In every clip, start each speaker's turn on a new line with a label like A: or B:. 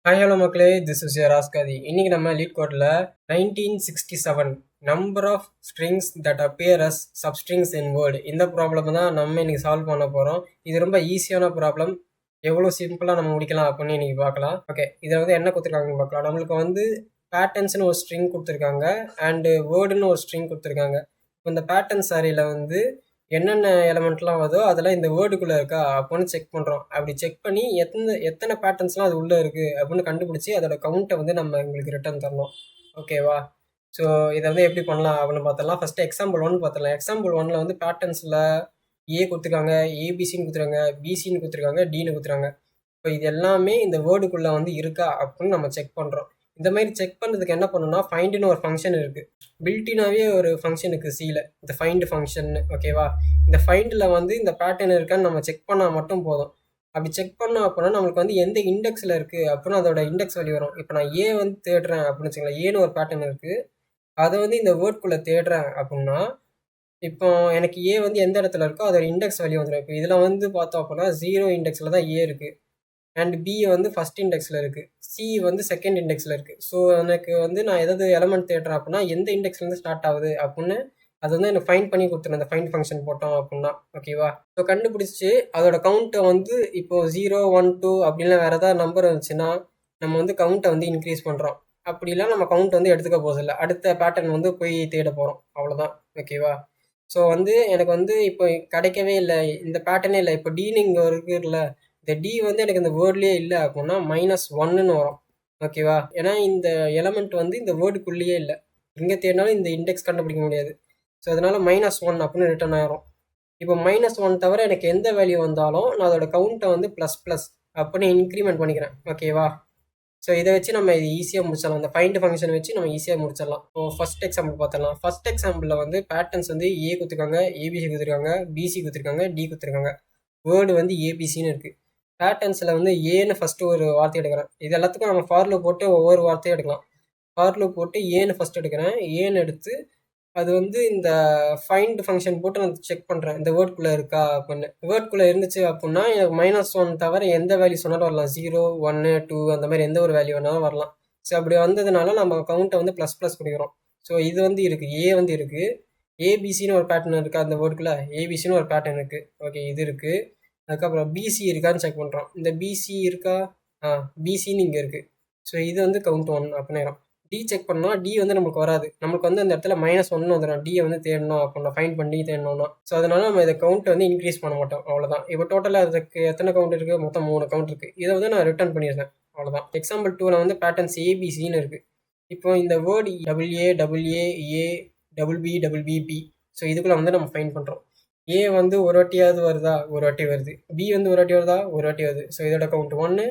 A: Hi hello மக்களே, this is your ஆஸ்காதி. இன்னைக்கு நம்ம லீட் கோட்ல 1967 number of strings that appear as substrings in word இந்த ப்ராப்ளம் தான் நம்ம இன்னைக்கு சால்வ் பண்ண போகிறோம். இது ரொம்ப ஈஸியான ப்ராப்ளம். எவ்வளோ சிம்பிளாக நம்ம முடிக்கலாம் அப்படின்னு இன்னைக்கு பார்க்கலாம். ஓகே, இதில் வந்து என்ன கொடுத்துருக்காங்கன்னு பார்க்கலாம். நம்மளுக்கு வந்து பேட்டர்ன்ஸ்னு ஒரு ஸ்ட்ரிங் கொடுத்துருக்காங்க அண்டு வேர்டுன்னு ஒரு ஸ்ட்ரிங் கொடுத்துருக்காங்க. இப்போ இந்த பேட்டர்ன்ஸ் அறையில் வந்து என்னென்ன எலமெண்ட்லாம் வருதோ அதெல்லாம் இந்த வேர்டுக்குள்ளே இருக்கா அப்படின்னு செக் பண்ணுறோம். அப்படி செக் பண்ணி எத்தனை பேட்டர்ன்ஸ்லாம் அது உள்ளே இருக்குது அப்படின்னு கண்டுபிடிச்சி அதோட கவுண்ட்டை வந்து நம்ம உங்களுக்கு ரிட்டர்ன் தரணும். ஓகேவா? ஸோ இதை வந்து எப்படி பண்ணலாம் அப்படின்னு பார்த்தலாம். ஃபஸ்ட்டு எக்ஸாம்பிள் ஒன் பார்த்துடலாம். எக்ஸாம்பிள் ஒன்னில் வந்து பேட்டர்ன்ஸில் ஏ கொடுத்துருக்காங்க, ஏபிசின்னு கொடுத்துருக்காங்க, பிசின்னு கொடுத்துருக்காங்க, டின்னு கொடுத்துருக்காங்க. இப்போ இது எல்லாமே இந்த வேர்டுக்குள்ளே வந்து இருக்கா அப்படின்னு நம்ம செக் பண்ணுறோம். இந்த மாதிரி செக் பண்ணுறதுக்கு என்ன பண்ணணும்னா ஃபைண்டுன்னு ஒரு ஃபங்க்ஷன் இருக்குது. பில்ட்டினாவே ஒரு ஃபங்க்ஷன் இருக்குது சியில், இந்த ஃபைண்டு ஃபங்க்ஷன். ஓகேவா? இந்த ஃபைண்டில் வந்து இந்த பேட்டர்ன் இருக்கான்னு நம்ம செக் பண்ணால் மட்டும் போதும். அப்படி செக் பண்ணோம் அப்படின்னா நம்மளுக்கு வந்து எந்த இண்டெக்ஸில் இருக்குது அப்படின்னு அதோட இண்டெக்ஸ் வேல்யூ வரும். இப்போ நான் ஏ வந்து தேடுறேன் அப்படின்னு வச்சுக்கலாம். ஏன்னு ஒரு பேட்டர்ன் இருக்குது, அதை வந்து இந்த வேர்டுக்குள்ளே தேடுறேன் அப்படின்னா இப்போ எனக்கு ஏ வந்து எந்த இடத்துல இருக்கோ அதோட இண்டெக்ஸ் வேல்யூ வந்துடும். இப்போ இதில் வந்து பார்த்தோம் அப்படின்னா 0 இண்டெக்ஸில் தான் ஏ இருக்குது அண்ட் பி வந்து ஃபஸ்ட் இண்டெக்ஸில் இருக்குது, சி வந்து செகண்ட் இண்டெக்ஸில் இருக்குது. ஸோ எனக்கு வந்து நான் ஏதாவது எலமெண்ட் தேடுறேன் அப்படின்னா எந்த இண்டெக்ஸ்லேருந்து ஸ்டார்ட் ஆகுது அப்படின்னு அது வந்து எனக்கு ஃபைண்ட் பண்ணி கொடுத்துரும். அந்த ஃபைண்ட் ஃபங்க்ஷன் போட்டோம் அப்படின்னா ஓகேவா? ஸோ கண்டுபிடிச்சி அதோட கவுண்ட்டை வந்து இப்போது 0, 1, 2 அப்படின்லாம் வேறு ஏதாவது நம்பர் இருந்துச்சுன்னா நம்ம வந்து கவுண்ட்டை வந்து இன்க்ரீஸ் பண்ணுறோம். அப்படிலாம் நம்ம கவுண்ட் வந்து எடுத்துக்க போதில்லை, அடுத்த பேட்டர்ன் வந்து போய் தேட போகிறோம், அவ்வளோதான். ஓகேவா? ஸோ வந்து எனக்கு வந்து இப்போ கிடைக்கவே இல்லை, இந்த பேட்டர்னே இல்லை. இப்போ டீன்னு இங்கே இருக்குல்ல, இந்த டி வந்து எனக்கு இந்த வேர்ட்லேயே இல்லை அப்படின்னா -1ன்னு வரும். ஓகேவா? ஏன்னா இந்த எலமெண்ட் வந்து இந்த வேர்டுக்குள்ளேயே இல்லை, எங்கே தேடினாலும் இந்த இண்டெக்ஸ் கண்டுபிடிக்க முடியாது. ஸோ அதனால -1 அப்படின்னு ரிட்டர்ன் ஆயிரும். இப்போ -1 தவிர எனக்கு எந்த வேல்யூ வந்தாலும் நான் அதோட கவுண்ட்டை வந்து ப்ளஸ் ப்ளஸ் அப்படின்னு இன்க்ரிமெண்ட் பண்ணிக்கிறேன். ஓகேவா? ஸோ இதை வச்சு நம்ம இது ஈஸியாக முடிச்சிடலாம். இந்த ஃபைண்ட் ஃபங்க்ஷன் வச்சு நம்ம ஈஸியாக முடிச்சிடலாம். இப்போ ஃபர்ஸ்ட் எக்ஸாம்பிள் பார்த்துடலாம். ஃபர்ஸ்ட் எக்ஸாம்பிளில் வந்து பேட்டர்ன்ஸ் வந்து ஏ கொடுத்துருக்காங்க, ஏபிசி கொடுத்துருக்காங்க, பிசி கொடுத்துருக்காங்க, டி கொடுத்துருக்காங்க. வேர்டு வந்து ஏபிசின்னு இருக்குது. பேட்டர்ன்ஸில் வந்து ஏன்னு ஃபஸ்ட்டு ஒரு வார்த்தை எடுக்கிறேன். இது எல்லாத்துக்கும் நம்ம ஃபார் லூப் போட்டு ஒவ்வொரு வார்த்தையும் எடுக்கலாம். ஃபார் லூப் போட்டு ஏன்னு ஃபஸ்ட் எடுக்கிறேன். ஏன்னு எடுத்து அது வந்து இந்த ஃபைண்ட் ஃபங்க்ஷன் போட்டு நான் செக் பண்ணுறேன் இந்த வேர்ட்குள்ளே இருக்கா அப்படின்னு. வேர்ட்குள்ளே இருந்துச்சு அப்படின்னா எனக்கு -1 தவிர எந்த வேல்யூ சொன்னாலும் வரலாம். 0, 1, 2 அந்த மாதிரி எந்த ஒரு வேல்யூ வேணாலும் வரலாம். ஸோ அப்படி வந்ததுனால நம்ம கவுண்ட்டை வந்து ப்ளஸ் ப்ளஸ் கொடுக்குறோம். ஸோ இது வந்து இருக்குது, ஏ வந்து இருக்குது, ஏபிசின்னு ஒரு பேட்டர்ன் இருக்கா அந்த வேர்டுக்குள்ளே, ஏபிசின்னு ஒரு பேட்டர்ன் இருக்குது. ஓகே, இது இருக்குது. அதுக்கப்புறம் பிசி இருக்கான்னு செக் பண்ணுறோம். இந்த பிசி இருக்கா, பிசின்னு இங்கே இருக்குது. ஸோ இது வந்து கவுண்ட் 1 அப்படின்னு. டி செக் பண்ணால் டி வந்து நமக்கு வராது. நமக்கு வந்து அந்த இடத்துல -1 வந்துடும். டியை வந்து தேடணும் அப்படின்னா ஃபைண்ட் பண்ணி தேடணும்னா. ஸோ அதனால நம்ம இதை கவுண்ட் வந்து இன்க்ரீஸ் பண்ண மாட்டோம், அவ்வளோதான். இப்போ டோட்டலாக அதுக்கு எத்தனை கவுண்ட் இருக்குது? மொத்தம் 3 கவுண்ட் இருக்குது. இதை வந்து நான் ரிட்டர்ன் பண்ணியிருந்தேன், அவ்வளோதான். எக்ஸாம்பிள் 2ல வந்து பேட்டர்ன்ஸ் ஏபிசின்னு இருக்குது. இப்போ இந்த வேர்டு டபிள்யூஏ, டபிள்யூஏ, ஏ, டபுள் பி, பி. ஸோ இதுக்குள்ளே வந்து நம்ம ஃபைண்ட் பண்ணுறோம். ஏ வந்து ஒரு வாட்டியாவது வருதா? ஒரு வாட்டி வருது. பி வந்து ஒரு வாட்டி வருதா? ஒரு வாட்டி வருது. ஸோ இதோட கவுண்ட் 1,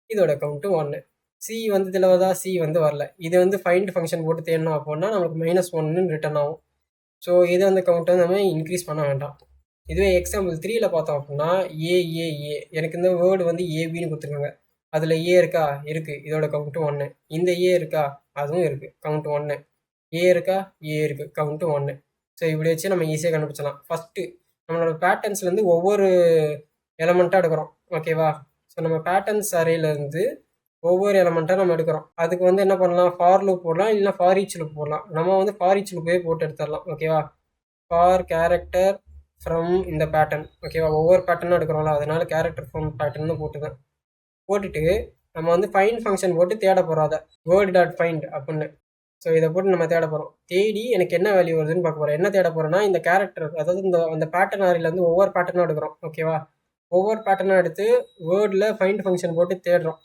A: இதோட கவுண்ட்டு 1. சி வந்து இதில் வருதா? சி வந்து வரல. இது வந்து ஃபைண்ட் ஃபங்க்ஷன் போட்டு தேடணும் அப்படின்னா நமக்கு -1ன்னு ரிட்டர்ன் ஆகும். ஸோ இது வந்து கவுண்ட் வந்து நம்ம இன்க்ரீஸ் பண்ண வேண்டாம். இதுவே எக்ஸாம்பிள் 3ல பார்த்தோம் அப்படின்னா ஏ, எனக்கு இந்த வேர்டு வந்து ஏபின்னு கொடுத்துருக்காங்க. அதில் ஏ இருக்கா? இருக்குது, இதோட கவுண்ட்டு 1. இந்த ஏ இருக்கா? அதுவும் இருக்குது, கவுண்ட் 1. ஏ இருக்கா? ஏ இருக்குது, கவுண்ட்டு 1. ஸோ இப்படி வச்சு நம்ம ஈஸியாக கண்டுபிடிச்சலாம். ஃபஸ்ட்டு நம்மளோட பேட்டர்ன்ஸ்லேருந்து ஒவ்வொரு எலமெண்ட்டாக எடுக்கிறோம். ஓகேவா? ஸோ நம்ம பேட்டர்ன்ஸ் அரேலேருந்து ஒவ்வொரு எலமெண்ட்டாக நம்ம எடுக்கிறோம். அதுக்கு வந்து என்ன பண்ணலாம்? ஃபார் லூப் போடலாம், இல்லைனா ஃபார் ஈச் லூப் போடலாம். நம்ம வந்து ஃபார் ஈச் லூப்பே போட்டு எடுத்துடலாம். ஓகேவா? ஃபார் கேரக்டர் ஃப்ரம் இந்த பேட்டர்ன். ஓகேவா? ஒவ்வொரு பேட்டர்னும் எடுக்கிறோம்ல, அதனால கேரக்டர் ஃப்ரம் பேட்டர்னு போட்டுதான் போட்டுட்டு நம்ம வந்து ஃபைண்ட் ஃபங்க்ஷன் போட்டு தேட போகிறோம். அதை வேர்ட் டாட் ஃபைண்ட் அப்படின்னு. ஸோ இதை போட்டு நம்ம தேட போகிறோம். தேடி எனக்கு என்ன வேல்யூ வருதுன்னு பார்க்க போகிறோம். என்ன தேட போகிறோன்னா இந்த கேரக்டர், அதாவது அந்த பேட்டர்ன் ஆரிலேருந்து ஒவ்வொரு பேட்டர்னாக எடுக்கிறோம். ஓகேவா? ஒவ்வொரு பேட்டர்னாக எடுத்து வேர்டில் ஃபைண்ட் ஃபங்க்ஷன் போட்டு தேடுறோம்.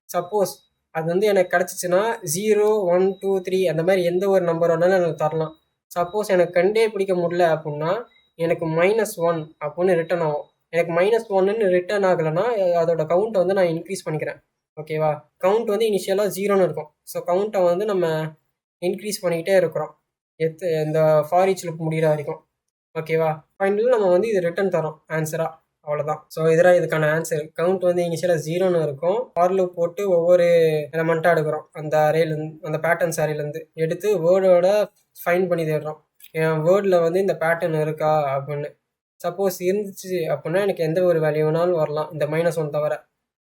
A: சப்போஸ் அது வந்து எனக்கு கிடச்சிச்சின்னா 0, 1, 2, 3 அந்த மாதிரி எந்த ஒரு நம்பர் வேணாலும் எனக்கு தரலாம். சப்போஸ் எனக்கு கண்டே பிடிக்க முடியல அப்படின்னா எனக்கு -1 அப்படின்னு ரிட்டர்ன் ஆகும். எனக்கு -1ன்னு ரிட்டர்ன் ஆகலைன்னா அதோட கவுண்ட்டை வந்து நான் இன்க்ரீஸ் பண்ணிக்கிறேன். ஓகேவா? கவுண்ட் வந்து இனிஷியலாக 0ன்னு இருக்கும். ஸோ கவுண்ட்டை வந்து நம்ம இன்க்ரீஸ் பண்ணிக்கிட்டே இருக்கிறோம் இந்த ஃபார் ஈச் லூப் முடிகிற வரைக்கும். ஓகேவா? ஃபைனலி நம்ம வந்து இது ரிட்டர்ன் தரோம் ஆன்சராக, அவ்வளோதான். ஸோ இதெல்லாம் இதுக்கான ஆன்சர். கவுண்ட் வந்து இனிஷியலாக 0ன்னு இருக்கும். ஃபார் லூப் போட்டு ஒவ்வொரு எலமெண்ட்டாக எடுக்கிறோம். அந்த அரேலேருந்து, அந்த பேட்டர்ன்ஸ் அரேலேருந்து எடுத்து வேர்டோட ஃபைண்ட் பண்ணி தேடுறோம். என் வேர்டில் வந்து இந்த பேட்டர்ன் இருக்கா அப்படின்னு. சப்போஸ் இருந்துச்சு அப்படின்னா எனக்கு எந்த ஒரு வேல்யூ வேணாலும் வரலாம், இந்த -1 தவிர.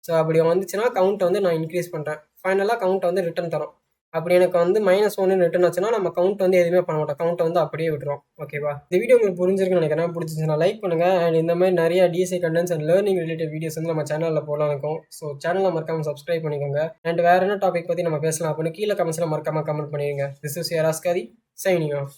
A: ஸோ அப்படி வந்துச்சுன்னா கவுண்ட்டை வந்து நான் இன்க்ரீஸ் பண்ணுறேன். ஃபைனலாக கவுண்ட்டை வந்து ரிட்டர்ன் தரும். அப்படி எனக்கு வந்து -1 ரிட்டர்ன் ஆச்சுன்னா நம்ம கவுண்ட் வந்து எதுவுமே பண்ண மாட்டோம். கவுண்ட்டை வந்து அப்படியே விட்டுரும். ஓகேவா? இந்த வீடியோ உங்களுக்கு புரிஞ்சிருக்குன்னு நினைக்கிறேன். பிடிச்சிருந்துச்சுன்னா லைக் பண்ணுங்க. அண்ட் இந்த மாதிரி நிறைய TSI contents and learning related videos வந்து நம்ம சேனலில் போடலாம் இருக்கும். ஸோ சேனலை மறக்காம சப்ஸ்கிரைப் பண்ணிக்கோங்க. அண்ட் வேற என்ன டாபிக் பற்றி நம்ம பேசலாம் அப்படின்னு கீழே கமெண்ட்ஸில் மறக்காம கமெண்ட் பண்ணிடுங்க. திஸ் இஸ் யர் ஆஸ்காரி சைனிங் ஆஃப்.